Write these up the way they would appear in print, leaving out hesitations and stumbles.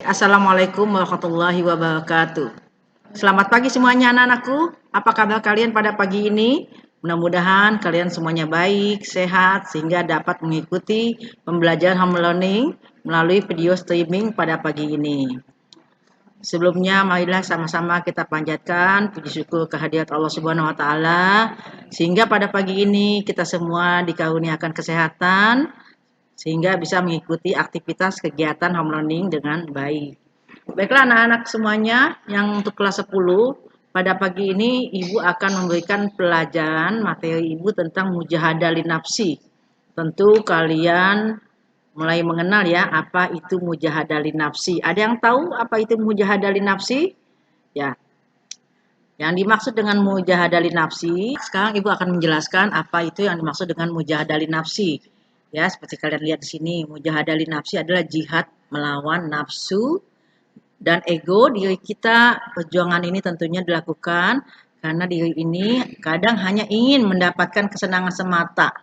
Assalamualaikum warahmatullahi wabarakatuh. Selamat pagi semuanya anak-anakku. Apa kabar kalian pada pagi ini? Mudah-mudahan kalian semuanya baik, sehat, sehingga dapat mengikuti pembelajaran home learning melalui video streaming pada pagi ini. Sebelumnya, marilah sama-sama kita panjatkan puji syukur kehadirat Allah Subhanahu wa Ta'ala, sehingga pada pagi ini kita semua dikaruniakan kesehatan, sehingga bisa mengikuti aktivitas kegiatan home learning dengan baik. Baiklah anak-anak semuanya yang untuk kelas 10, pada pagi ini Ibu akan memberikan pelajaran materi Ibu tentang mujahadah linafsi. Tentu kalian mulai mengenal ya apa itu mujahadah linafsi. Ada yang tahu apa itu mujahadah linafsi? Ya. Yang dimaksud dengan mujahadah linafsi, sekarang Ibu akan menjelaskan apa itu yang dimaksud dengan mujahadah linafsi. Ya, seperti kalian lihat di sini, mujahadah linafsi adalah jihad melawan nafsu dan ego diri kita. Perjuangan ini tentunya dilakukan karena diri ini kadang hanya ingin mendapatkan kesenangan semata.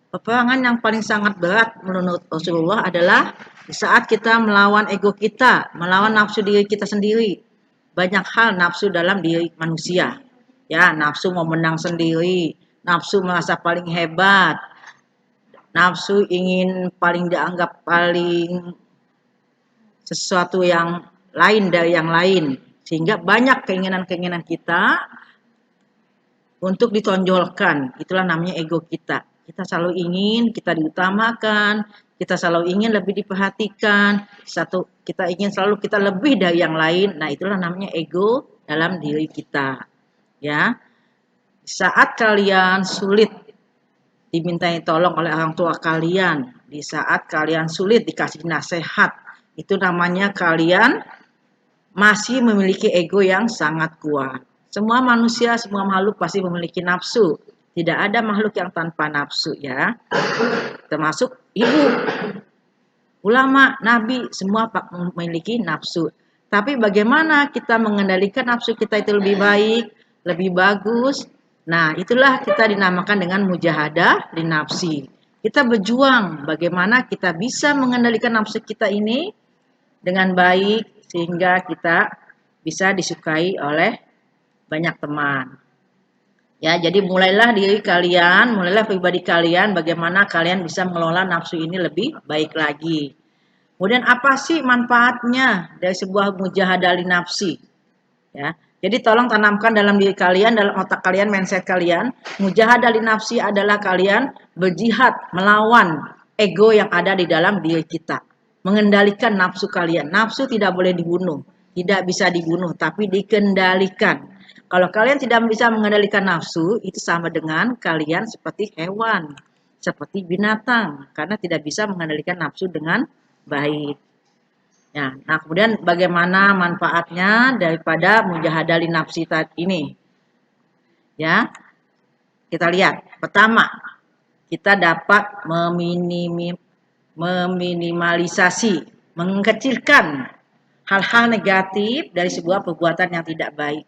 Peperangan yang paling sangat berat menurut Rasulullah adalah di saat kita melawan ego kita, melawan nafsu diri kita sendiri. Banyak hal nafsu dalam diri manusia. Ya, nafsu mau menang sendiri, nafsu merasa paling hebat, nafsu ingin paling dianggap paling sesuatu yang lain dari yang lain, sehingga banyak keinginan-keinginan kita untuk ditonjolkan. Itulah namanya ego kita. Kita selalu ingin kita diutamakan, kita selalu ingin lebih diperhatikan, kita ingin selalu kita lebih dari yang lain. Nah, itulah namanya ego dalam diri kita. Ya. Saat kalian sulit dimintai tolong oleh orang tua kalian, di saat kalian sulit dikasih nasihat, itu namanya kalian masih memiliki ego yang sangat kuat. Semua manusia, semua makhluk pasti memiliki nafsu. Tidak ada makhluk yang tanpa nafsu ya. Termasuk ibu, ulama, nabi, semua memiliki nafsu. Tapi bagaimana kita mengendalikan nafsu kita itu lebih baik, lebih bagus? Nah, itulah kita dinamakan dengan mujahadah linafsi. Kita berjuang bagaimana kita bisa mengendalikan nafsu kita ini dengan baik sehingga kita bisa disukai oleh banyak teman. Ya, jadi mulailah diri kalian, mulailah pribadi kalian bagaimana kalian bisa mengelola nafsu ini lebih baik lagi. Kemudian apa sih manfaatnya dari sebuah mujahadah linafsi? Ya. Jadi tolong tanamkan dalam diri kalian, dalam otak kalian, mindset kalian, mujahadah linafsi adalah kalian berjihad melawan ego yang ada di dalam diri kita. Mengendalikan nafsu kalian. Nafsu tidak boleh dibunuh, tidak bisa dibunuh, tapi dikendalikan. Kalau kalian tidak bisa mengendalikan nafsu, itu sama dengan kalian seperti hewan, seperti binatang, karena tidak bisa mengendalikan nafsu dengan baik. Ya, nah kemudian bagaimana manfaatnya daripada mujahadah linafsi ini? Ya, kita lihat. Pertama, kita dapat meminimalisasi, mengecilkan hal-hal negatif dari sebuah perbuatan yang tidak baik.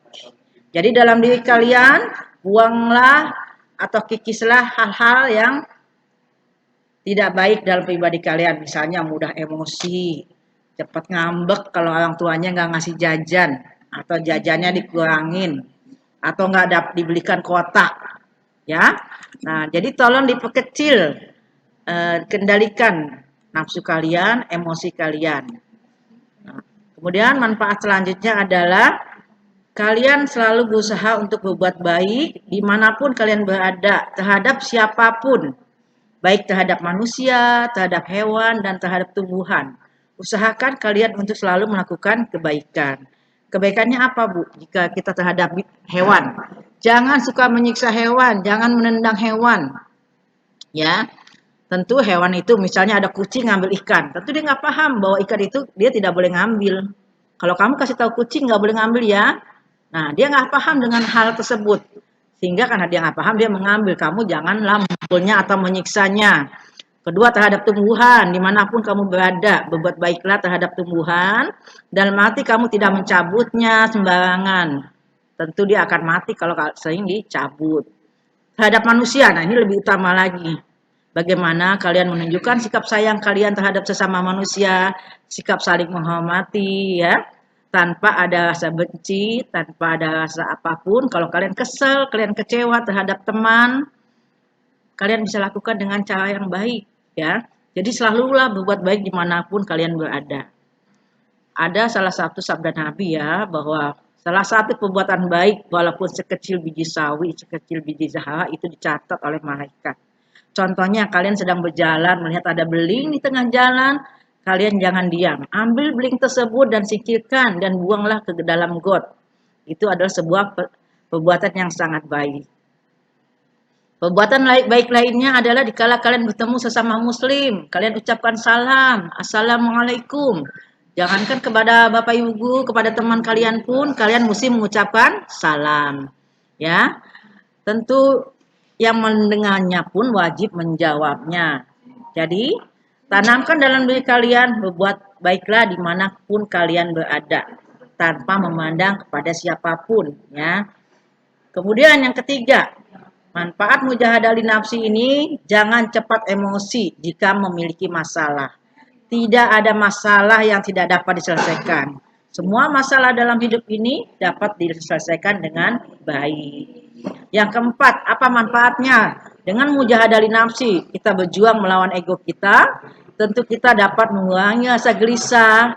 Jadi dalam diri kalian, buanglah atau kikislah hal-hal yang tidak baik dalam pribadi kalian. Misalnya mudah emosi, cepat ngambek kalau orang tuanya nggak ngasih jajan, atau jajannya dikurangin, atau nggak dibelikan kotak. Ya, nah jadi tolong diperkecil, kendalikan nafsu kalian, emosi kalian. Nah, kemudian manfaat selanjutnya adalah kalian selalu berusaha untuk berbuat baik dimanapun kalian berada terhadap siapapun, baik terhadap manusia, terhadap hewan, dan terhadap tumbuhan. Usahakan kalian untuk selalu melakukan kebaikan. Kebaikannya apa, Bu? Jika kita terhadap hewan, jangan suka menyiksa hewan, jangan menendang hewan. Ya, tentu hewan itu misalnya ada kucing ngambil ikan, tentu dia nggak paham bahwa ikan itu dia tidak boleh ngambil. Kalau kamu kasih tahu kucing nggak boleh ngambil ya, nah dia nggak paham dengan hal tersebut, sehingga karena dia nggak paham dia mengambil. Kamu janganlah memukulnya atau menyiksanya. Kedua, terhadap tumbuhan, dimanapun kamu berada, berbuat baiklah terhadap tumbuhan, dalam arti kamu tidak mencabutnya sembarangan. Tentu dia akan mati kalau sering dicabut. Terhadap manusia, nah ini lebih utama lagi. Bagaimana kalian menunjukkan sikap sayang kalian terhadap sesama manusia, sikap saling menghormati ya, tanpa ada rasa benci, tanpa ada rasa apapun. Kalau kalian kesel, kalian kecewa terhadap teman, kalian bisa lakukan dengan cara yang baik ya. Jadi selalulah berbuat baik dimanapun kalian berada. Ada salah satu sabda Nabi ya, bahwa salah satu perbuatan baik walaupun sekecil biji sawi, sekecil biji zahra itu dicatat oleh malaikat. Contohnya kalian sedang berjalan melihat ada beling di tengah jalan, kalian jangan diam. Ambil beling tersebut dan singkirkan dan buanglah ke dalam got. Itu adalah sebuah perbuatan yang sangat baik. Perbuatan baik lainnya adalah dikala kalian bertemu sesama muslim, kalian ucapkan salam, assalamualaikum. Jangankan kepada Bapak Ibu Guru, kepada teman kalian pun kalian mesti mengucapkan salam. Ya. Tentu yang mendengarnya pun wajib menjawabnya. Jadi, tanamkan dalam diri kalian berbuat baiklah dimanapun kalian berada, tanpa memandang kepada siapapun. Ya. Kemudian yang ketiga, manfaat mujahadah li nafsi ini, jangan cepat emosi jika memiliki masalah. Tidak ada masalah yang tidak dapat diselesaikan. Semua masalah dalam hidup ini dapat diselesaikan dengan baik. Yang keempat, apa manfaatnya? Dengan mujahadah li nafsi, kita berjuang melawan ego kita, tentu kita dapat mengurangi rasa gelisah,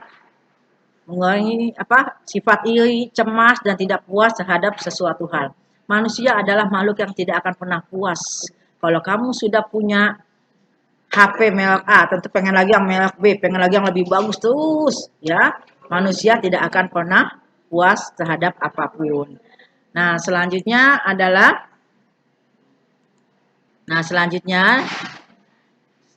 mengurangi sifat iri, cemas, dan tidak puas terhadap sesuatu hal. Manusia adalah makhluk yang tidak akan pernah puas. Kalau kamu sudah punya HP merek A, tentu pengen lagi yang merek B, pengen lagi yang lebih bagus terus, ya. Manusia tidak akan pernah puas terhadap apapun. Nah, selanjutnya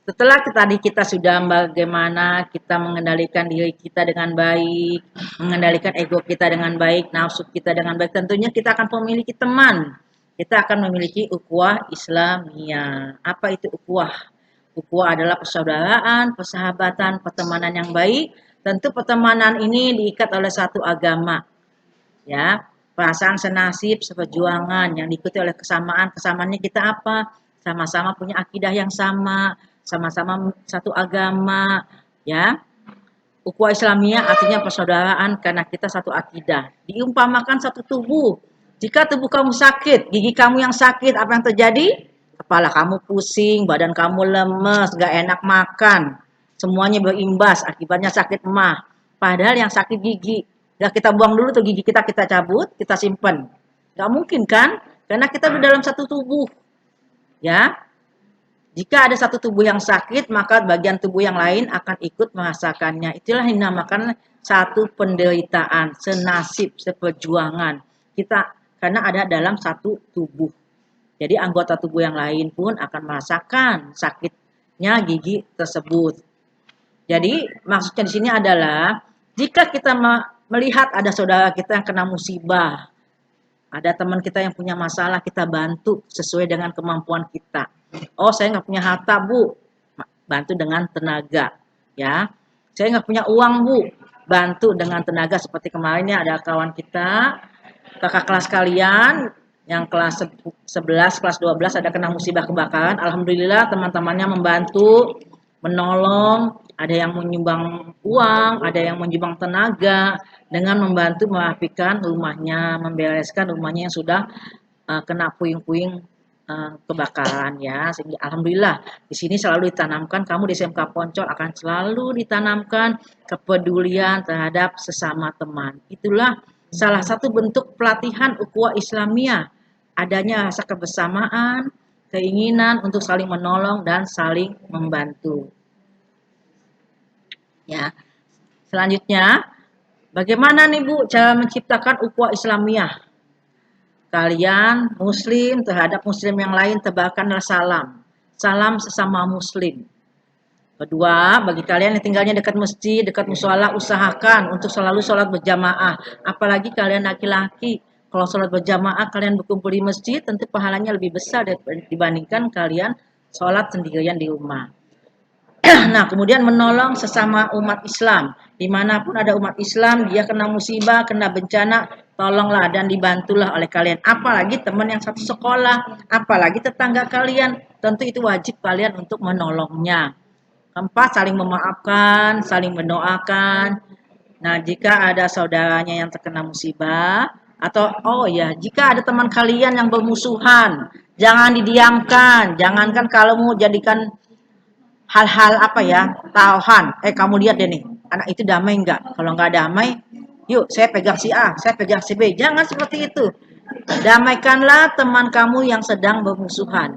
setelah kita sudah bagaimana kita mengendalikan diri kita dengan baik, mengendalikan ego kita dengan baik, nafsu kita dengan baik, tentunya kita akan memiliki teman. Kita akan memiliki ukhuwah Islamiyah. Apa itu ukhuwah? Ukhuwah adalah persaudaraan, persahabatan, pertemanan yang baik. Tentu pertemanan ini diikat oleh satu agama. Ya, perasaan senasib, seperjuangan yang diikuti oleh kesamaan. Kesamaannya kita apa? Sama-sama punya akidah yang sama, sama-sama satu agama, ya. Ukhuwah Islamiyah artinya persaudaraan karena kita satu akidah. Diumpamakan satu tubuh. Jika tubuh kamu sakit, gigi kamu yang sakit, apa yang terjadi? Kepala kamu pusing, badan kamu lemes, gak enak makan. Semuanya berimbas, akibatnya sakit emah. Padahal yang sakit gigi, ya kita buang dulu tuh gigi kita cabut, kita simpen. Gak mungkin kan? Karena kita di dalam satu tubuh. Ya, jika ada satu tubuh yang sakit, maka bagian tubuh yang lain akan ikut merasakannya. Itulah yang dinamakan satu penderitaan, senasib, seperjuangan. Kita karena ada dalam satu tubuh. Jadi anggota tubuh yang lain pun akan merasakan sakitnya gigi tersebut. Jadi maksudnya di sini adalah jika kita melihat ada saudara kita yang kena musibah, ada teman kita yang punya masalah, kita bantu sesuai dengan kemampuan kita. Oh, saya nggak punya harta, Bu. Bantu dengan tenaga. Ya, saya nggak punya uang, Bu. Bantu dengan tenaga. Seperti kemarin ya, ada kawan kita, kakak kelas kalian, yang kelas 11, kelas 12 ada kena musibah kebakaran. Alhamdulillah teman-temannya membantu, menolong, ada yang menyumbang uang, ada yang menyumbang tenaga, dengan membantu merapikan rumahnya, membereskan rumahnya yang sudah kena puing-puing kebakaran ya. Sehingga alhamdulillah di sini selalu ditanamkan, kamu di SMK Poncol akan selalu ditanamkan kepedulian terhadap sesama teman. Itulah salah satu bentuk pelatihan ukhuwah Islamiyah, adanya rasa kebersamaan, keinginan untuk saling menolong dan saling membantu. Ya. Selanjutnya, bagaimana nih Bu cara menciptakan ukhuwah Islamiyah? Kalian muslim terhadap muslim yang lain tebarkanlah salam. Salam sesama muslim. Kedua, bagi kalian yang tinggalnya dekat masjid, dekat mushola, usahakan untuk selalu sholat berjamaah. Apalagi kalian laki-laki, kalau sholat berjamaah kalian berkumpul di masjid, tentu pahalanya lebih besar dibandingkan kalian sholat sendirian di rumah. Nah, kemudian menolong sesama umat Islam. Dimanapun ada umat Islam, dia kena musibah, kena bencana, tolonglah dan dibantulah oleh kalian. Apalagi teman yang satu sekolah, apalagi tetangga kalian. Tentu itu wajib kalian untuk menolongnya. Keempat, saling memaafkan, saling mendoakan. Nah, jika ada saudaranya yang terkena musibah, atau oh ya, jika ada teman kalian yang bermusuhan, jangan didiamkan. Jangankan kalau mau jadikan hal-hal apa ya, tahan. Kamu lihat deh nih, anak itu damai enggak? Kalau enggak damai, yuk saya pegang si A, saya pegang si B. Jangan seperti itu. Damaikanlah teman kamu yang sedang bermusuhan.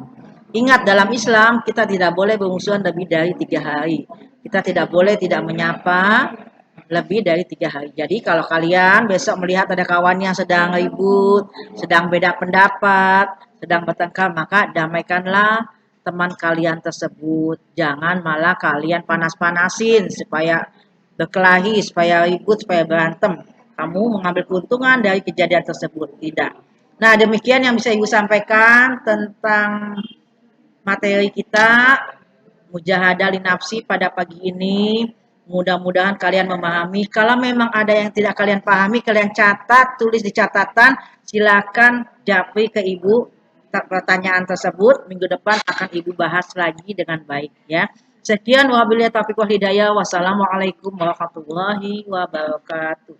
Ingat dalam Islam kita tidak boleh bermusuhan lebih dari 3 hari. Kita tidak boleh tidak menyapa lebih dari 3 hari. Jadi kalau kalian besok melihat ada kawan yang sedang ribut, sedang beda pendapat, sedang bertengkar, maka damaikanlah teman kalian tersebut. Jangan malah kalian panas-panasin supaya berkelahi, supaya ribut, supaya berantem. Kamu mengambil keuntungan dari kejadian tersebut. Tidak. Nah, demikian yang bisa Ibu sampaikan tentang materi kita mujahadah linafsi pada pagi ini. Mudah-mudahan kalian memahami. Kalau memang ada yang tidak kalian pahami, kalian catat, tulis di catatan. Silakan japri ke Ibu pertanyaan tersebut. Minggu depan akan Ibu bahas lagi dengan baik ya. Sekian wabillahi taufiq wal hidayah. Wassalamualaikum warahmatullahi wabarakatuh.